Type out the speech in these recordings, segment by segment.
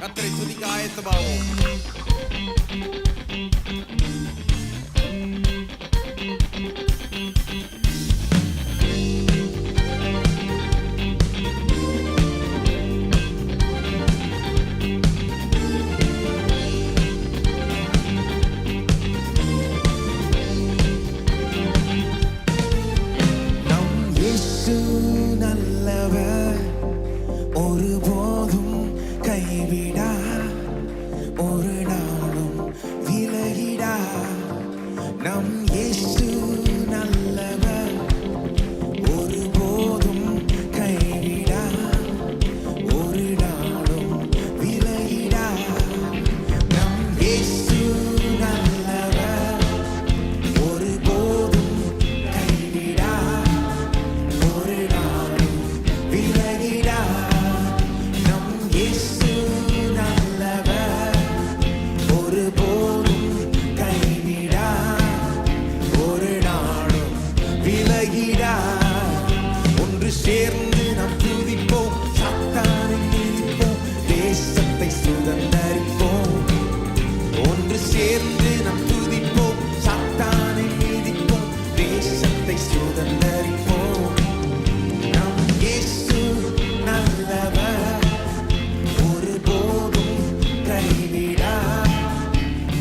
கர்த்தரை துதிக்க ஆயத்தமாவோம். நல்லவர், ஒருபோதும் கைவிடா, ஒரு நாளும் விலகிடா. நம் இயேசு நல்லவர், ஒருபோதும் கைவிடா, ஒரு நாளும் விலகிடா. நம் இயேசு நல்லவர், ஒருபோதும் கைவிடா, ஒரு நாளும் விலகிடா. நம் இயேசு நல்லவர், ஒருபோதும் கைவிடா, ஒரு நாளும் விலகிடா. ஒன்று சேர்ந்து நாம் துதிப்போம், சாத்தானை மிதிப்போம், தேசத்தை சுதந்தரிப்போம். ஒன்று சேர்ந்து நாம் துதிப்போம், சாத்தானை மிதிப்போம், தேசத்தை சுதந்தரிப்போம். நம் இயேசு நல்லவர், ஒருபோதும் கைவிடா,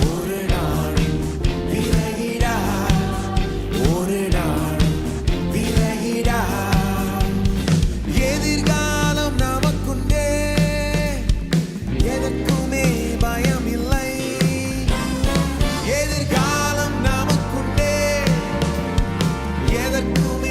ஒரு நாளும் விலகிடா, ஒரு நாளும் விலகிடா. எதிர்காலம் நமக்குண்டே, எதற்குமே பயமில்லை. எதிர்காலம் நமக்குண்டே, எதற்குமே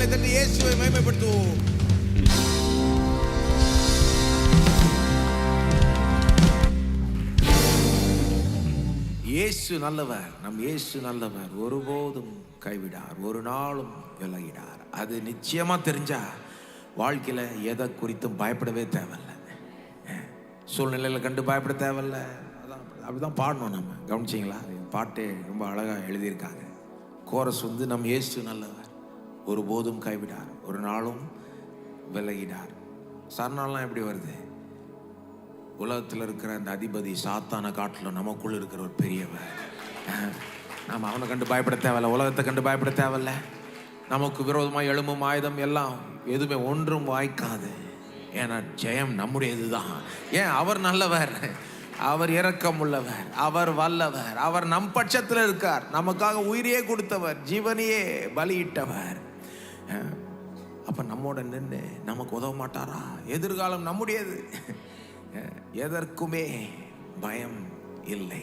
கரங்களை தட்டி இயேசுவை மகிமைப்படுத்துவோம். இயேசு நல்லவர், நம் இயேசு நல்லவர், ஒருபோதும் கைவிடார், ஒரு நாளும் விலகிடார். அது நிச்சயமா தெரிஞ்சா வாழ்க்கையில எதை குறித்தும் பயப்படவே தேவையில்ல. சூழ்நிலையில கண்டு பயப்பட தேவையில்ல. அதான் அப்படிதான் பாடணும். நம்ம கவனிச்சிங்களா? பாட்டே ரொம்ப அழகா எழுதியிருக்காங்க. கோரஸ் வந்து நம் இயேசு நல்லவர், ஒருபோதும் கைவிடார், ஒரு நாளும் விலகிடார். சரணாலாம் எப்படி வருது? உலகத்தில் இருக்கிற அந்த அதிபதி சாத்தான காட்டில் நமக்குள்ள இருக்கிற ஒரு பெரியவர். நாம் அவனை கண்டு பயப்பட தேவையில்ல, உலகத்தை கண்டு பயப்பட தேவையில்ல. நமக்கு விரோதமாக எழும்பும் ஆயுதம் எல்லாம் எதுவுமே ஒன்றும் வாய்க்காது. ஏன்னா ஜெயம் நம்முடையது தான். ஏன்? அவர் நல்லவர், அவர் இரக்கம் உள்ளவர், அவர் வல்லவர், அவர் நம் பட்சத்தில் இருக்கார். நமக்காக உயிரையே கொடுத்தவர், ஜீவனையே பலியிட்டவர். அப்ப நம்மோட நின்று நமக்கு உதவ மாட்டாரா? எதிர்காலம் நம்முடையது, எதற்குமே பயம் இல்லை.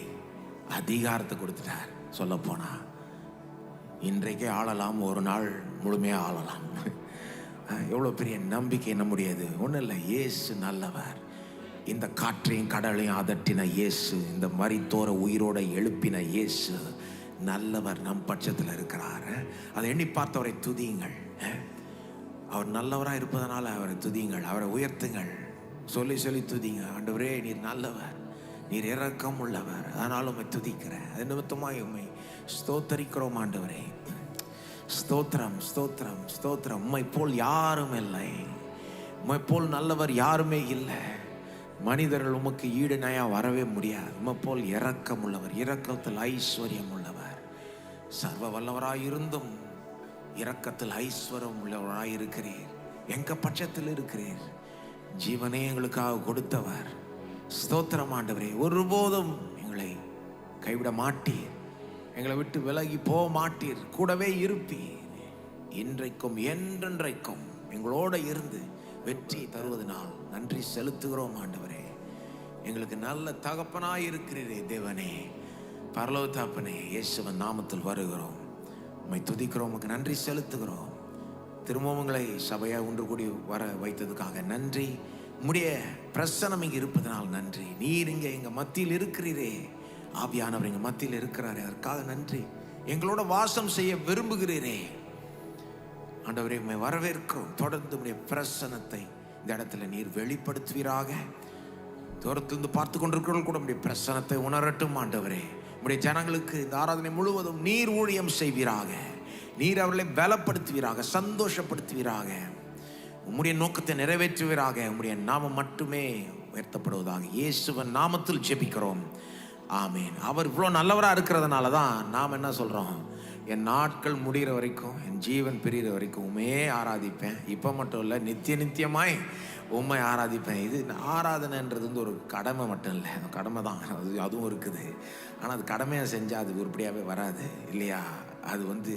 அதிகாரத்தை கொடுத்துட்டார். சொல்ல போனா இன்றைக்கே ஆளலாம், ஒரு நாள் முழுமையாக ஆளலாம். எவ்வளோ பெரிய நம்பிக்கை நம்முடையது. ஒன்றும் இல்லை, இயேசு நல்லவர். இந்த காற்றையும் கடலையும் அதட்டின இயேசு, இந்த மரித்தோரை உயிரோட எழுப்பின இயேசு நல்லவர், நம் பட்சத்தில் இருக்கிறார். அதை எண்ணி பார்த்தவரை துதியுங்கள். அவர் நல்லவராக இருப்பதனால அவரை துதியுங்கள், அவரை உயர்த்துங்கள். சொல்லி சொல்லி துதிங்க. ஆண்டவரே, நீர் நல்லவர், நீர் இரக்கம் உள்ளவர், அதனால உம்மை துதிக்கிறேன். அது நிமித்தமாக உம்மை ஸ்தோத்தரிக்கிறோம் ஆண்டவரே. ஸ்தோத்திரம், ஸ்தோத்திரம், ஸ்தோத்திரம். உம்மை போல் யாரும் இல்லை, உம்மை போல் நல்லவர் யாருமே இல்லை. மனிதர்கள் உமக்கு ஈடு நயா வரவே முடியாது. உம்மை போல் இரக்கம் உள்ளவர், இரக்கத்தில் ஐஸ்வர்யம் உள்ளவர். சர்வ வல்லவராயிருந்தும் இரக்கத்தில் ஐஸ்வர்யம் உள்ளவராய் இருக்கிறீர். எங்க பட்சத்தில் இருக்கிறீர். ஜீவனே எங்களுக்காக கொடுத்தவர். ஸ்தோத்திரம் ஆண்டவரே. ஒருபோதும் எங்களை கைவிட மாட்டீர், எங்களை விட்டு விலகி போக மாட்டீர், கூடவே இருப்பீர். இன்றைக்கும் என்றென்றைக்கும் எங்களோட இருந்து வெற்றி தருவதனால் நன்றி செலுத்துகிறோம் ஆண்டவரே. எங்களுக்கு நல்ல தகப்பனாய் இருக்கிறீரே தேவனே, பரலோக தகப்பனே. இயேசுவின் நாமத்தில் வருகிறோம், உம்மை துதிக்கிறோம், உமக்கு நன்றி செலுத்துகிறோம். திரும்பவும் உங்களை சபையாக ஒன்று கூடி வர வைத்ததுக்காக நன்றி. உம்முடைய பிரசனம் இங்கே இருப்பதனால் நன்றி. நீர் இங்கே எங்கள் மத்தியில் இருக்கிறீரே, ஆவியானவர் எங்கள் மத்தியில் இருக்கிறாரே, அதற்காக நன்றி. எங்களோட வாசம் செய்ய விரும்புகிறீரே ஆண்டவரே, உம்மை வரவேற்கிறோம். தொடர்ந்து உம்முடைய பிரசனத்தை இந்த இடத்துல நீர் வெளிப்படுத்துவீராக. தூரத்திலிருந்து பார்த்து கொண்டிருக்கிறவர்கள் கூட உம்முடைய பிரசனத்தை உணரட்டும் ஆண்டவரே. உம்முடைய ஜனங்களுக்கு இந்த ஆராதனை முழுவதும் நீர் ஊழியம் செய்வீராக. நீர் அவர்களை பலப்படுத்துவீராக, சந்தோஷப்படுத்துவீராக, உம்முடைய நோக்கத்தை நிறைவேற்றுவீராக. உம்முடைய நாமம் மட்டுமே உயர்த்தப்படுவதாக. இயேசுவின் நாமத்தில் ஜெபிக்கிறோம், ஆமீன். அவர் இவ்வளோ நல்லவராக இருக்கிறதுனால தான் நாம் என்ன சொல்கிறோம்? என் நாட்கள் முடிகிற வரைக்கும், என் ஜீவன் பிரிகிற வரைக்கும் உண்மையே ஆராதிப்பேன். இப்போ மட்டும் இல்லை, நித்திய நித்தியமாய் உண்மை ஆராதிப்பேன். இது ஆராதனைன்றது வந்து ஒரு கடமை மட்டும் இல்லை, கடமை தான், அதுவும் இருக்குது. ஆனால் அது கடமையாக செஞ்சால் அது உருப்படியாகவே வராது இல்லையா? அது வந்து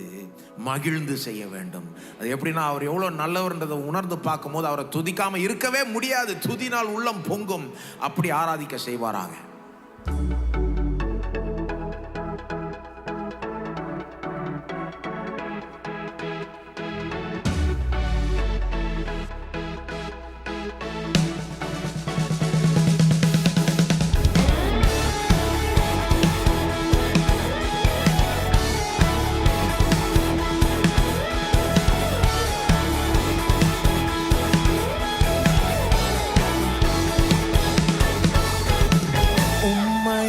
மகிழ்ந்து செய்ய வேண்டும். அது எப்படின்னா, அவர் எவ்வளோ நல்லவர்ன்றதை உணர்ந்து பார்க்கும்போது அவரை துதிக்காமல் இருக்கவே முடியாது. துதினால் உள்ளம் பொங்கும். அப்படி ஆராதிக்க செய்வாராங்க. உம்மை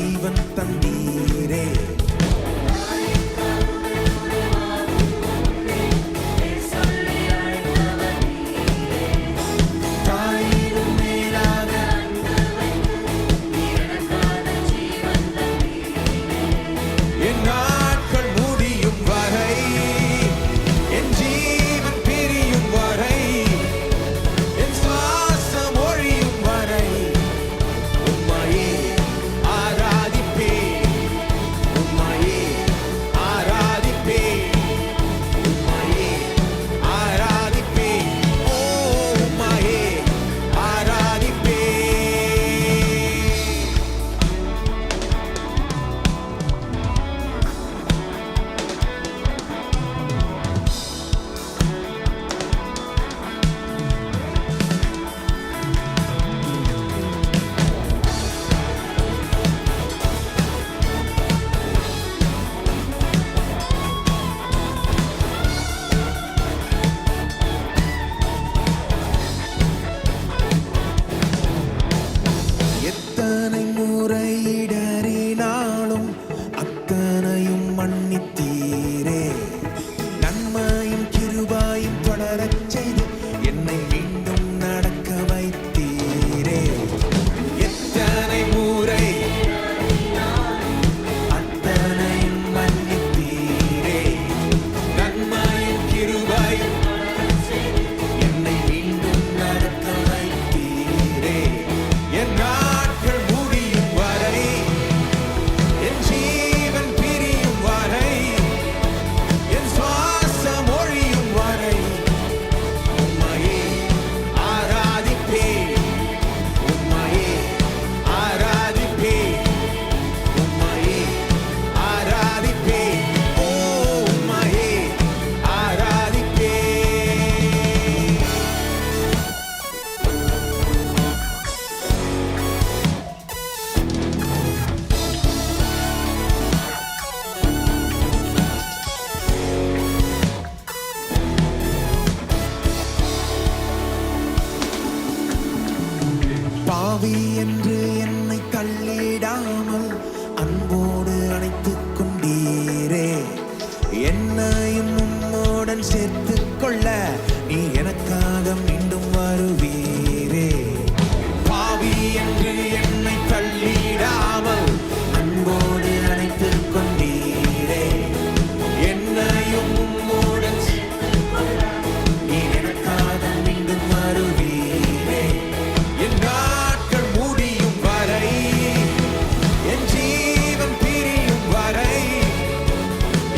ஜீவன் தந்தீரே. தாயினும் மேலாக என் நாட்கள் முடியும் வரை, என் ஜீவன் பிரியும் வரை, என் சுவாசம் ஒழியும் வரை உம்மையே ஆராதிப்பேன், உம்மையே ஆராதிப்பேன், உம்மையே ஆராதிப்பேன், ஓ உம்மையே ஆராதிப்பேன். எத்தனை முறை இடறினாலும் அத்தனையும் மன்னித்தீரே. நன்மையும் கிருபையும் தொடரச் செய்து என்னை மீண்டும் நடக்க வைத்தீரே. எத்தனை முறை அத்தனையும் மன்னித்தீரே. நன்மையும் கிருபையும் என்னை மீண்டும் நடக்க வைத்தீரே. என் நாட்கள் முடியும் வரை, என் ஜீவன் பிரியும் வரை, என் சுவாசம் ஒழியும் வரை உம்மையே ஆராதிப்பேன், உம்மையே ஆராதிப்பேன், உம்மையே ஆராதிப்பேன், ஓ உம்மையே ஆராதிப்பேன். பாவி என்று என்னை தள்ளிடாமல் அன்போடு அணைத்துக் கொண்டீரே. என்னையும் உம்மோடன் சேர்த்துக் கொள்ள நீ எனக்காக மீண்டும் வருவீரே. பாவி என்று என்னை தள்ளிடாமல் அன்போடு அணைத்துக் கொண்டீரே. என்னையும் உம்மோடன் சேர்த்துக் கொள்ள நீ எனக்காக மீண்டும் வருவீரே. என் நாட்கள் முடியும் வரை, என் ஜீவன் பிரியும் வரை,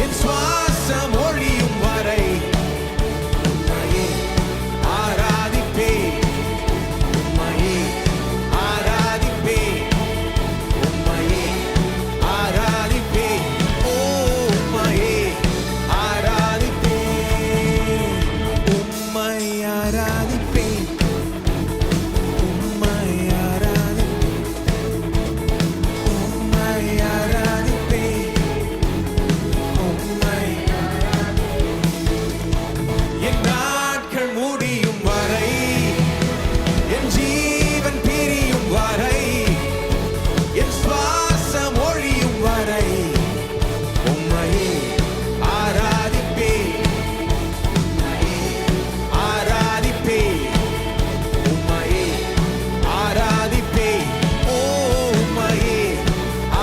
என் சுவாசம் ஒழியும் வரை உம்மையே ஆராதிப்பேன், உம்மையே ஆராதிப்பேன், உம்மையே ஆராதிப்பேன், ஓ உம்மையே ஆராதிப்பேன், உம்மை ஆராதிப்பேன், உம்மை ஆராதிப்பேன், உம்மை ஆராதிப்பேன், உம்மை என் நாட்கள் முடியும் வரை, என் ஜீவன் பிரியும் வரை, என் சுவாசம் ஒழியும் வரை உம்மையே ஆராதிப்பேன், உம்மையே ஆராதிப்பேன், உம்மையே ஆராதிப்பேன், ஓ உம்மையே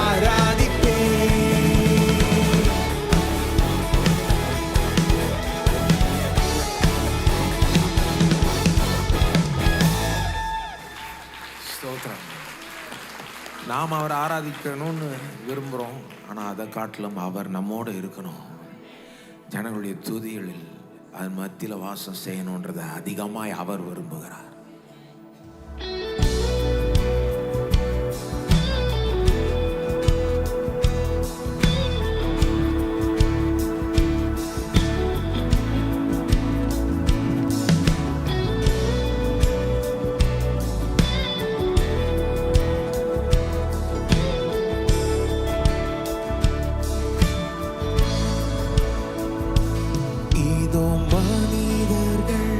ஆராதிப்பேன். ஸ்தோத்திரம். நாம் அவரை ஆராதிக்கணும்னு விரும்புகிறோம், ஆனால் அதை காட்டிலும் அவர் நம்மோடு இருக்கணும். ஜனங்களுடைய துதிகளில் அதன் மத்தியில் வாசம் செய்யணுன்றதை அதிகமாய் அவர் விரும்புகிறார். இதோ மனிதர்கள்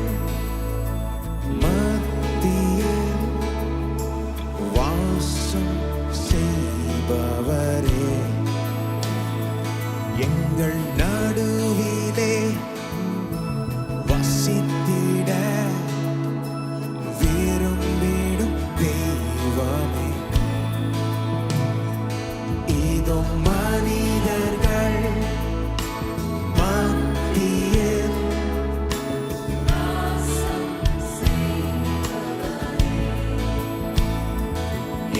மனிதர்கள் மத்தியில்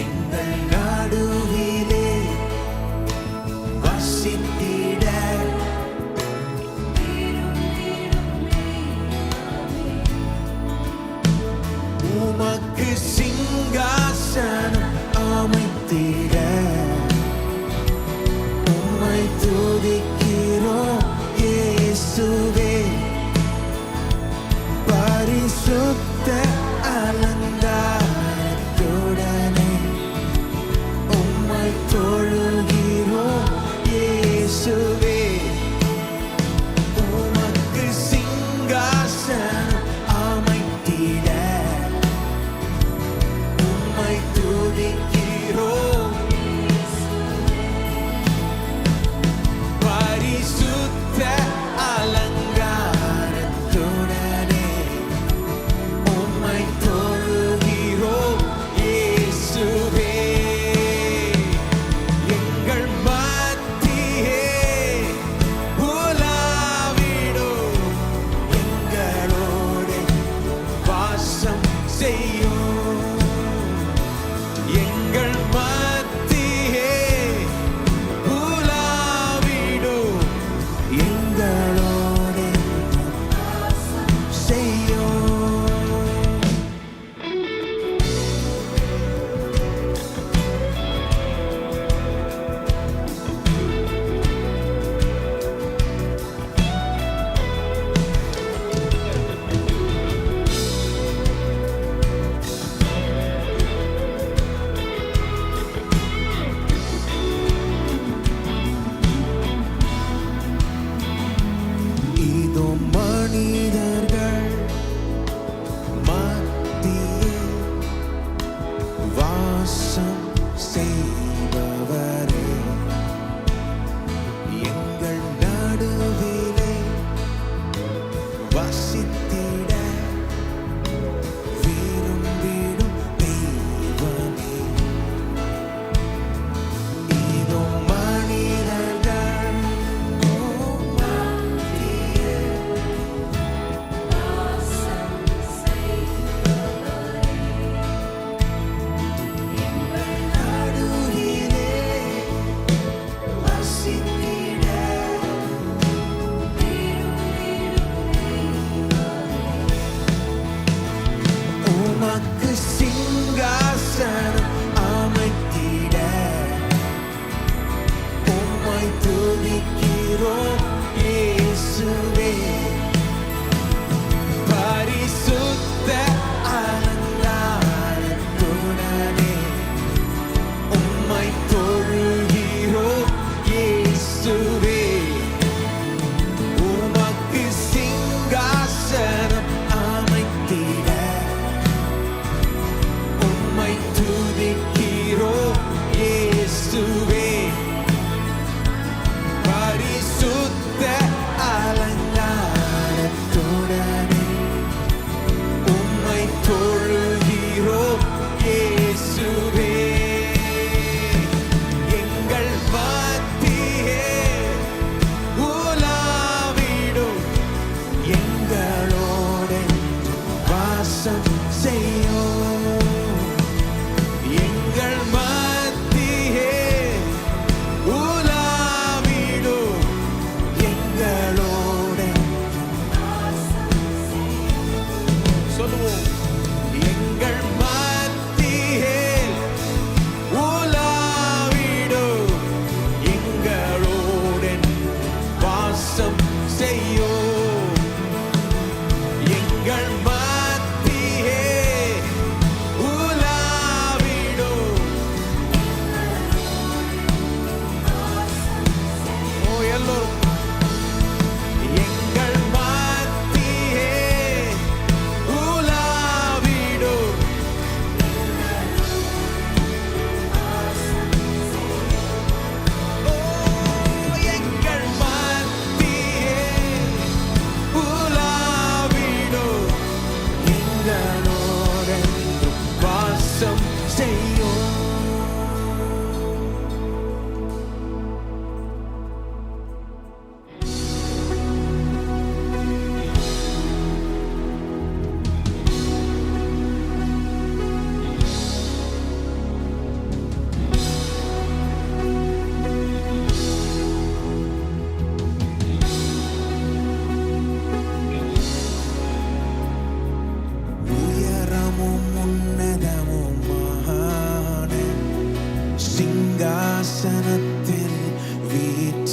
எங்கள் நடுவிலே வசித்திட உமக்கு சிங்காசனம் அமைத்திட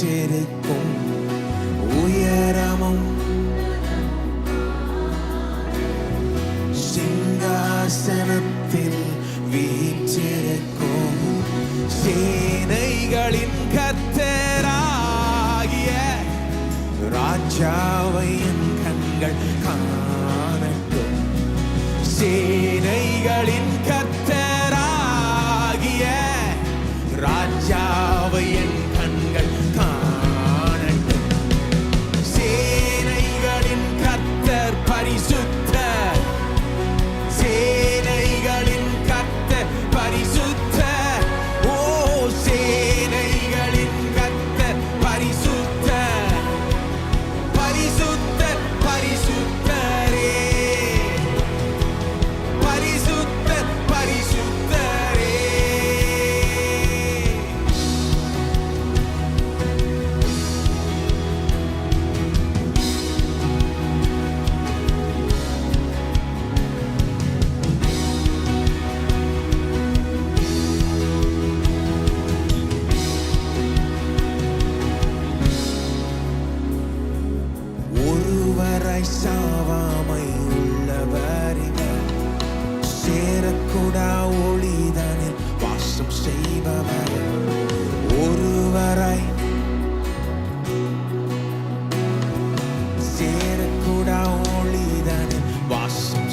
வீற்றிருக்கும் உயரமும் சிங்காசனத்தில் வீற்றிருக்கும் சேனைகளின் கர்த்தராகிய ராஜாவை என் கண்கள் காணட்டும். சேனைகளின் கர்த்தராகிய ராஜாவை என் கண்கள் காணட்டும். சேனைகளின் கர்த்தர் பரிசுத்தர், சேனைகளின் கர்த்தர் பரிசுத்தர். ஓ சேனைகளின் கர்த்தர் பரிசுத்தர், பரிசுத்தர் பரிசுத்தரே, பரிசுத்தர் பரிசுத்தரே. ஒருவரை சாவாமை உள்ளவர் இவர். சேரக்கூடா ஒளிதனில் வாசம் செய்பவர். ஒருவரை சேரக்கூடா ஒளிதனில் வாசம்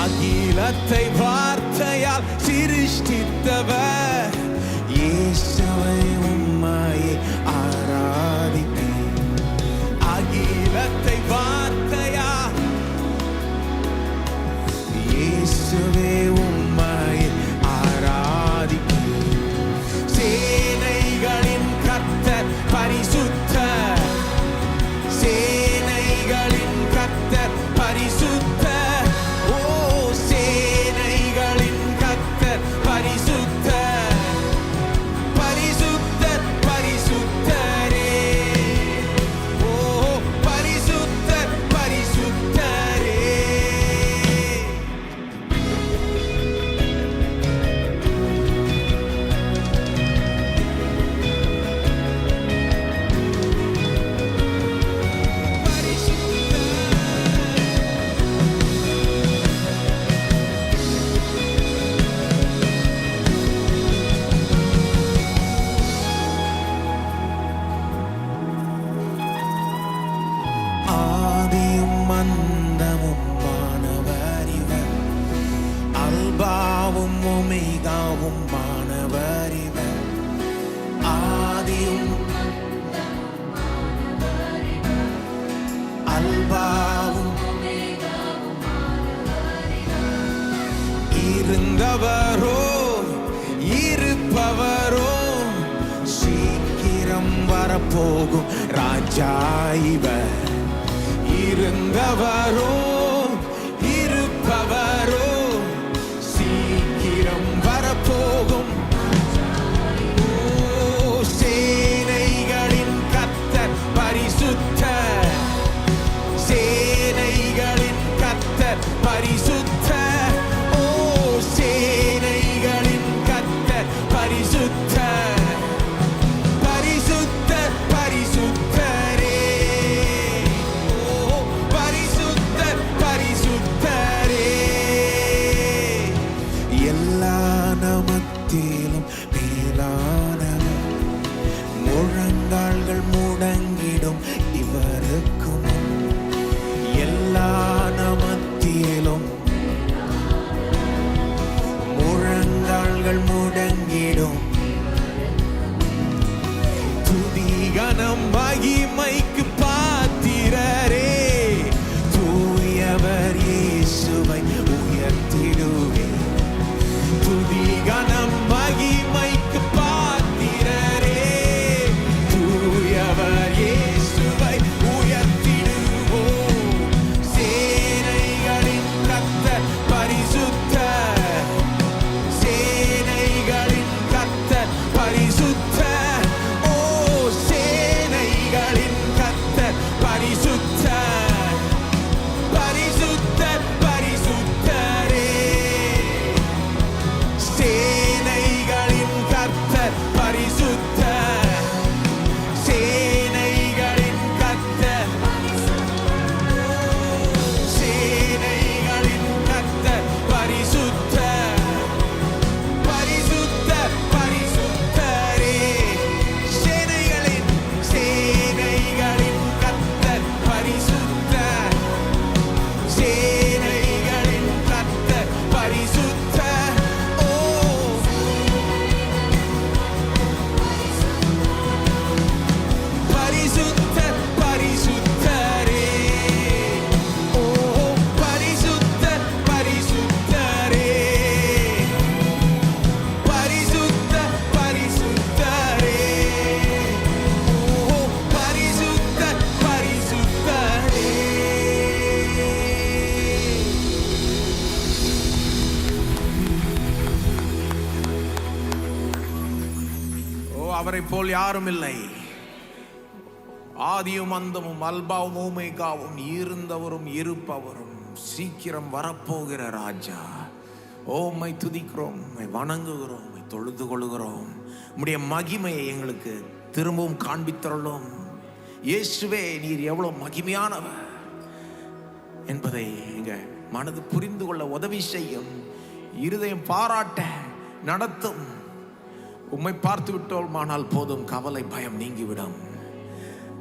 அகிலத்தை வார்த்தையால் சிருஷ்டித்தவர், இயேசுவை உம்மையை ஆராதிப்பேன். அகிலத்தை வார்த்தையால் இயேசுவே உம்மையை ஆராதிப்பேன். சேனைகளின் கர்த்தர் பரிசுத்தர், சேனைகளின் கர்த்தர் பரிசுத்தர். ஓ சேனைகளின் கர்த்தர் பரிசுத்தர், பரிசுத்தர் பரிசுத்தரே. ஓ பரிசுத்தர் பரிசுத்தரே. ஆதியும் அந்தமும் மாணவர் இவர். அல்பாவும் ஒமேகாவும் மாணவர் இவர். ஆதியும் அல்பாவும் இருந்தவரோ இருப்பவரோ சீக்கிரம் வரப்போகும் ராஜா இவர். இருந்தவரோ இருப்பவரோ சீக்கிரம் வரப்போகும். ஓ சேனைகளின் கர்த்தர் பரிசுத்தர், சேனைகளின் கர்த்தர் பரிசுத்தர். ஓ சேனைகளின் கர்த்தர் பரிசுத்தர், பரிசுத்தர் பரிசுத்தரே. ஓ பரிசுத்தர் பரிசுத்தரே. எல்லா நமத்திலும் மேலானவர். முழங்கால்கள் முடங்கிடும் இவருக்கு முன். எல்லா நமத்திலும் முழங்கால்கள் முடங்கிடும். துதி கனம் மகிமைக்கு பாத்திரரே, தூயவர் இயேசுவை உயர்த்திடுவே. துதி கனம் மகிமைக்கு பாத்திரரே, அவரை போல் யாரும் இல்லை. ஆதியும் அந்தமும் அல்பாவும் ஓமேகாவும், இருந்தவரும் இருப்பவரும், சீக்கிரம் வரப்போகிற ராஜா. உம்மை துதிக்கிறோம், உம்மை வணங்குகிறோம், உம்மை தொழுது கொள்கிறோம். உம்முடைய மகிமையை எங்களுக்கு திரும்பவும் காண்பித்தருளும். இயேசுவே, நீர் எவ்வளவு மகிமையானவர் என்பதை எங்க மனது புரிந்து கொள்ள உதவி செய்யும். இருதயம் பாராட்ட நடத்தும். உம்மை பார்த்து விட்டோமானால் போதும், கவலை பயம் நீங்கிவிடும்.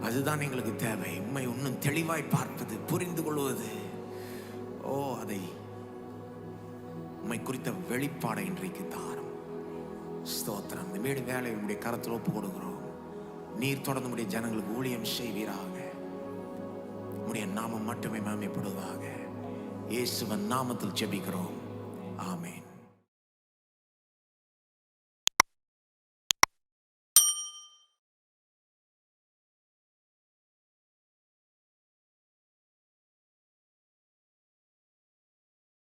அதுதான் எங்களுக்கு தேவை. உம்மை இன்னும் தெளிவாய் பார்ப்பது, புரிந்து கொள்வது. அதை உம்மை குறித்த வெளிப்பாடை இன்றைக்கு தாரும். ஸ்தோத்திரம். இந்த மேடு வேலை உங்களுடைய கரத்தில் ஒப்பு கொடுக்கிறோம். நீர் தொடர்ந்து உடைய ஜனங்களுக்கு ஊழியம் செய்வீராக. உடைய நாமம் மட்டுமே மேன்மைப்படுவதாக. இயேசுவின் நாமத்தில் ஜெபிக்கிறோம். ஆமென்.